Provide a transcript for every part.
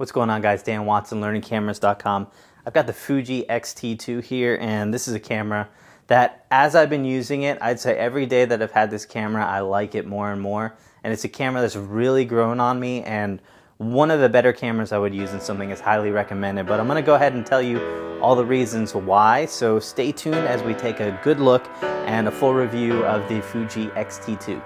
What's going on, guys? Dan Watson, learningcameras.com. I've got the Fuji X-T2 here, and this is a camera that, as I've been using it, I'd say every day that I've had this camera, I like it more and more. And it's a camera that's really grown on me, and one of the better cameras I would use in something is highly recommended. But I'm going to go ahead and tell you all the reasons why, so stay tuned as we take a good look and a full review of the Fuji X-T2.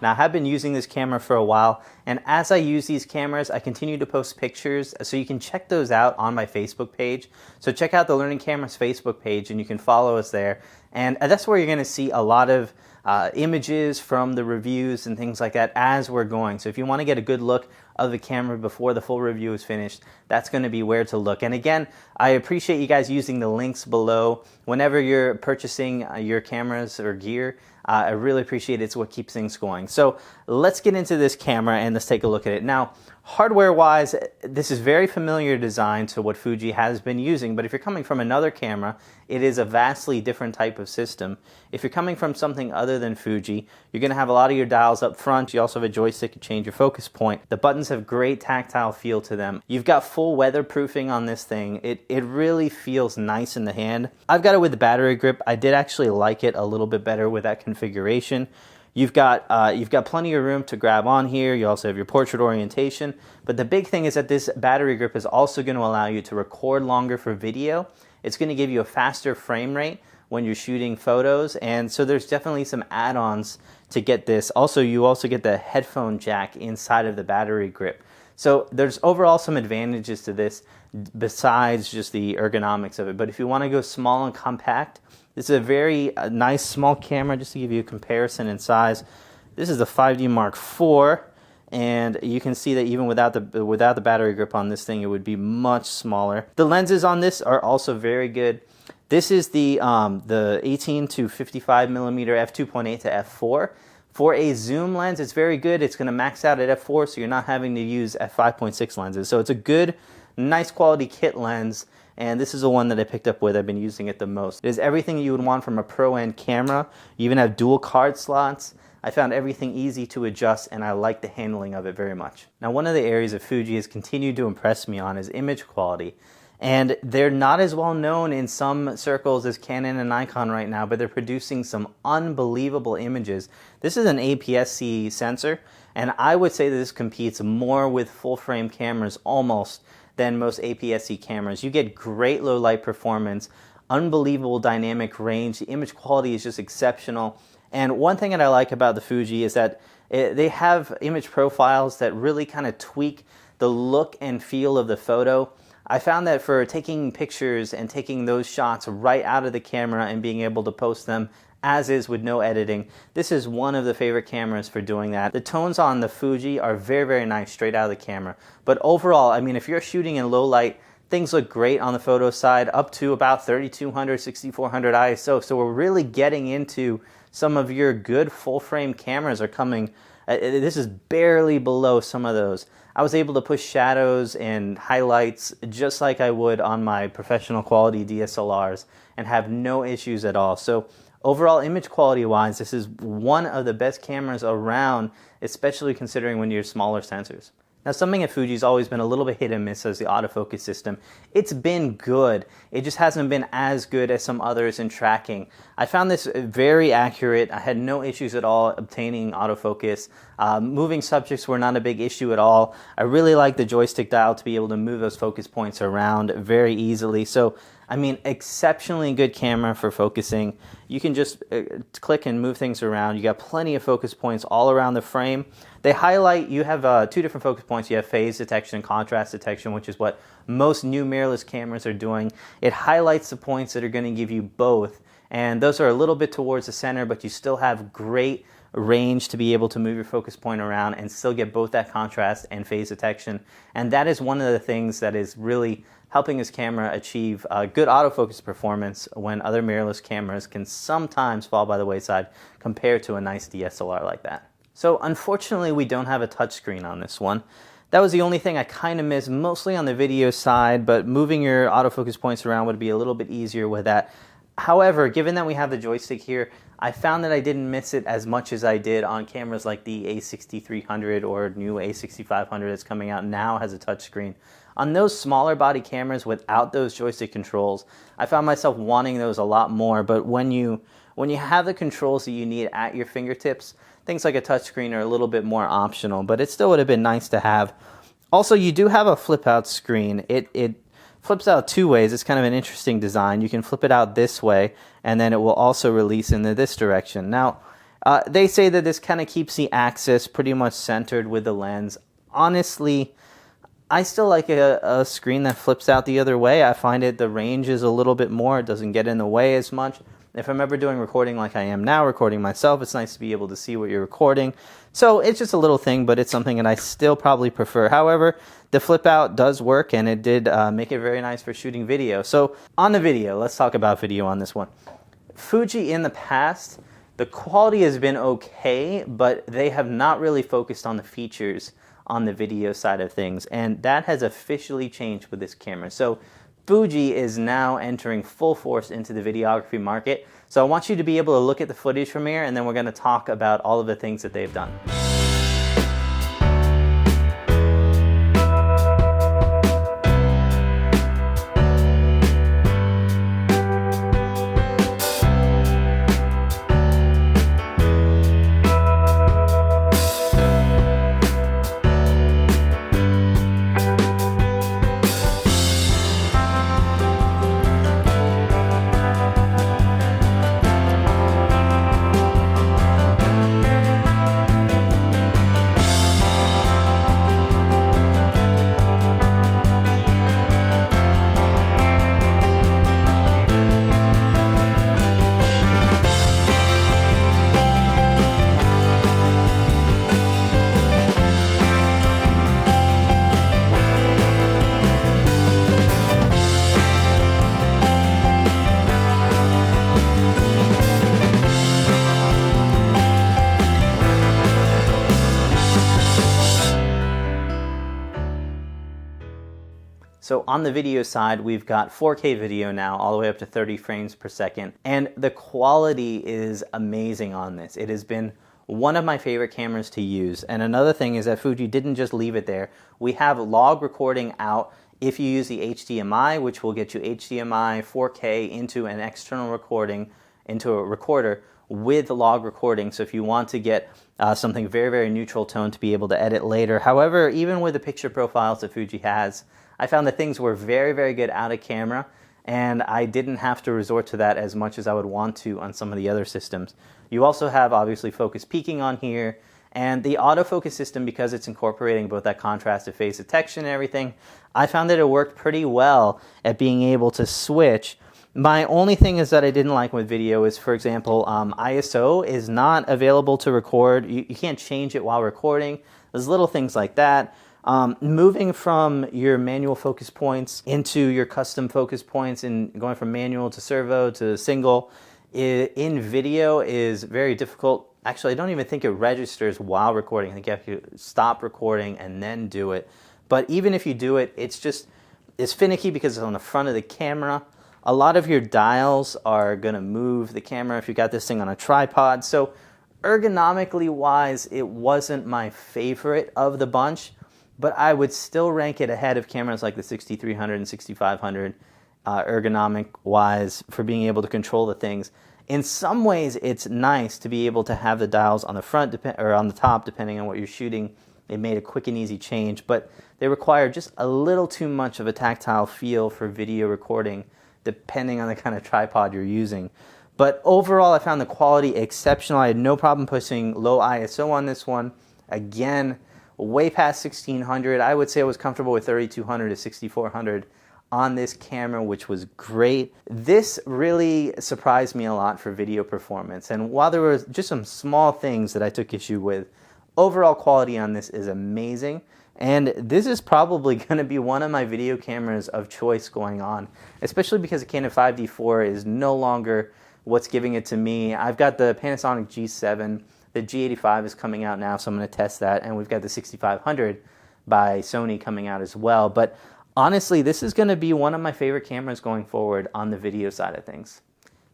Now, I have been using this camera for a while, and as I use these cameras, I continue to post pictures, so you can check those out on my Facebook page. So check out the Learning Cameras Facebook page, and you can follow us there. And that's where you're going to see a lot of images from the reviews and things like that as we're going. So if you want to get a good look of the camera before the full review is finished, that's going to be where to look. And again, I appreciate you guys using the links below whenever you're purchasing your cameras or gear. I really appreciate it. It's what keeps things going. So let's get into this camera and let's take a look at it. Now, hardware-wise, this is very familiar design to what Fuji has been using, but if you're coming from another camera, it is a vastly different type of system. If you're coming from something other than Fuji, you're going to have a lot of your dials up front. You also have a joystick to change your focus point. The buttons have great tactile feel to them. You've got full weatherproofing on this thing. It really feels nice in the hand. I've got it with the battery grip. I did actually like it a little bit better with that configuration. You've got plenty of room to grab on here. You also have your portrait orientation. But the big thing is that this battery grip is also going to allow you to record longer for video. It's going to give you a faster frame rate when you're shooting photos. And so there's definitely some add-ons to get this. Also, you also get the headphone jack inside of the battery grip. So there's overall some advantages to this besides just the ergonomics of it. But if you want to go small and compact, this is a very nice small camera. Just to give you a comparison in size, this is the 5D Mark IV, and you can see that even without the battery grip on this thing, it would be much smaller. The lenses on this are also very good. This is the 18 to 55 millimeter f2.8 to f4. For a zoom lens, it's very good. It's going to max out at f4, so you're not having to use f5.6 lenses. So it's a good, nice quality kit lens. And this is the one that I picked up with. I've been using it the most. It is everything you would want from a pro-end camera. You even have dual card slots. I found everything easy to adjust, and I like the handling of it very much. Now, one of the areas that Fuji has continued to impress me on is image quality. And they're not as well known in some circles as Canon and Nikon right now, but they're producing some unbelievable images. This is an APS-C sensor, and I would say that this competes more with full-frame cameras almost than most APS-C cameras. You get great low light performance, unbelievable dynamic range. The image quality is just exceptional. And one thing that I like about the Fuji is that they have image profiles that really kind of tweak the look and feel of the photo. I found that for taking pictures and taking those shots right out of the camera and being able to post them as is with no editing, this is one of the favorite cameras for doing that. The tones on the Fuji are very, very nice straight out of the camera. But overall, I mean, if you're shooting in low light, things look great on the photo side, up to about 3200, 6400 ISO. So we're really getting into some of your good full-frame cameras are coming. This is barely below some of those. I was able to push shadows and highlights just like I would on my professional quality DSLRs and have no issues at all. So overall, image quality wise, this is one of the best cameras around, especially considering when you're smaller sensors. Now, something at Fuji's always been a little bit hit and miss is the autofocus system. It's been good. It just hasn't been as good as some others in tracking. I found this very accurate. I had no issues at all obtaining autofocus. Moving subjects were not a big issue at all. I really like the joystick dial to be able to move those focus points around very easily. So I mean, exceptionally good camera for focusing. You can just click and move things around. You got plenty of focus points all around the frame. They highlight, you have two different focus points. You have phase detection and contrast detection, which is what most new mirrorless cameras are doing. It highlights the points that are going to give you both. And those are a little bit towards the center, but you still have great range to be able to move your focus point around and still get both that contrast and phase detection. And that is one of the things that is really helping this camera achieve good autofocus performance when other mirrorless cameras can sometimes fall by the wayside compared to a nice DSLR like that. So unfortunately, we don't have a touchscreen on this one. That was the only thing I kind of missed, mostly on the video side, but moving your autofocus points around would be a little bit easier with that. However, given that we have the joystick here, I found that I didn't miss it as much as I did on cameras like the A6300 or new A6500 that's coming out now has a touchscreen. On those smaller body cameras without those joystick controls, I found myself wanting those a lot more, but when you have the controls that you need at your fingertips, things like a touchscreen are a little bit more optional, but it still would have been nice to have. Also, you do have a flip out screen. It flips out two ways. It's kind of an interesting design. You can flip it out this way, and then it will also release into this direction. Now, they say that this kind of keeps the axis pretty much centered with the lens. Honestly, I still like a screen that flips out the other way. I find the range is a little bit more. It doesn't get in the way as much. If I'm ever doing recording like I am now, recording myself, it's nice to be able to see what you're recording. So it's just a little thing, but it's something that I still probably prefer. However, the flip out does work, and it did make it very nice for shooting video. So on the video, let's talk about video on this one. Fuji in the past, the quality has been okay, but they have not really focused on the features on the video side of things, and that has officially changed with this camera. So Fuji is now entering full force into the videography market. So I want you to be able to look at the footage from here, and then we're going to talk about all of the things that they've done. So on the video side, we've got 4K video now, all the way up to 30 frames per second. And the quality is amazing on this. It has been one of my favorite cameras to use. And another thing is that Fuji didn't just leave it there. We have log recording out if you use the HDMI, which will get you HDMI 4K into an external recording, into a recorder with log recording. So if you want to get something very, very neutral tone to be able to edit later. However, even with the picture profiles that Fuji has, I found that things were very, very good out of camera, and I didn't have to resort to that as much as I would want to on some of the other systems. You also have, obviously, focus peaking on here, and the autofocus system, because it's incorporating both that contrasted phase detection and everything, I found that it worked pretty well at being able to switch. My only thing is that I didn't like with video is, for example, ISO is not available to record. You can't change it while recording. There's little things like that. Moving from your manual focus points into your custom focus points and going from manual to servo to single in video is very difficult. Actually, I don't even think it registers while recording. I think you have to stop recording and then do it. But even if you do it, it's finicky because it's on the front of the camera. A lot of your dials are going to move the camera if you got this thing on a tripod. So ergonomically wise, it wasn't my favorite of the bunch. But I would still rank it ahead of cameras like the 6300 and 6500 ergonomic-wise for being able to control the things. In some ways, it's nice to be able to have the dials on the front or on the top, depending on what you're shooting. It made a quick and easy change, but they require just a little too much of a tactile feel for video recording depending on the kind of tripod you're using. But overall, I found the quality exceptional. I had no problem pushing low ISO on this one. Again, way past 1600. I would say I was comfortable with 3200 to 6400 on this camera, which was great. This really surprised me a lot for video performance. And while there were just some small things that I took issue with, overall quality on this is amazing. And this is probably going to be one of my video cameras of choice going on, especially because the Canon 5D4 is no longer what's giving it to me. I've got the Panasonic G7, the G85 is coming out now, so I'm going to test that, and we've got the 6500 by Sony coming out as well. But honestly, this is going to be one of my favorite cameras going forward on the video side of things.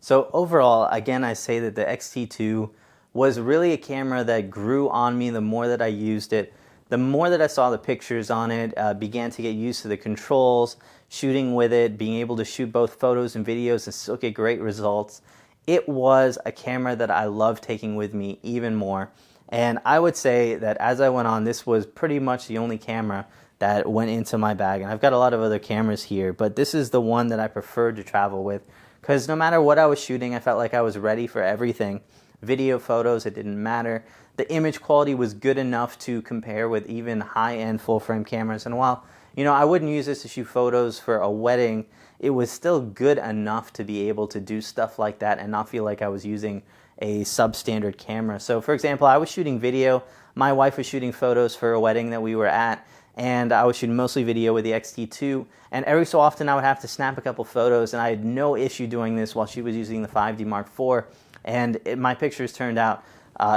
So overall, again, I say that the X-T2 was really a camera that grew on me the more that I used it. The more that I saw the pictures on it, began to get used to the controls, shooting with it, being able to shoot both photos and videos and still get great results. It was a camera that I love taking with me even more. And I would say that as I went on, this was pretty much the only camera that went into my bag. And I've got a lot of other cameras here, but this is the one that I preferred to travel with, because no matter what I was shooting, I felt like I was ready for everything. Video, photos, it didn't matter. The image quality was good enough to compare with even high-end full-frame cameras. And while, I wouldn't use this to shoot photos for a wedding, it was still good enough to be able to do stuff like that and not feel like I was using a substandard camera. So for example, I was shooting video, my wife was shooting photos for a wedding that we were at, and I was shooting mostly video with the X-T2, and every so often I would have to snap a couple photos, and I had no issue doing this while she was using the 5D Mark IV, and my pictures turned out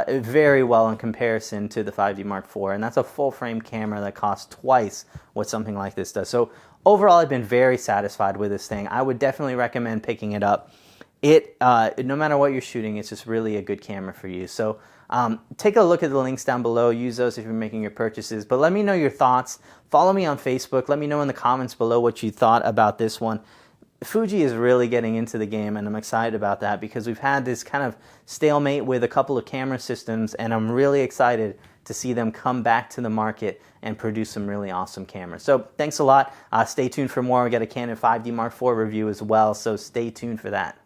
very well in comparison to the 5D Mark IV, and that's a full frame camera that costs twice what something like this does. So overall, I've been very satisfied with this thing. I would definitely recommend picking it up. No matter what you're shooting, it's just really a good camera for you. So take a look at the links down below. Use those if you're making your purchases. But let me know your thoughts. Follow me on Facebook. Let me know in the comments below what you thought about this one. Fuji is really getting into the game, and I'm excited about that because we've had this kind of stalemate with a couple of camera systems, and I'm really excited to see them come back to the market and produce some really awesome cameras. So thanks a lot. Stay tuned for more. We got a Canon 5D Mark IV review as well, so stay tuned for that.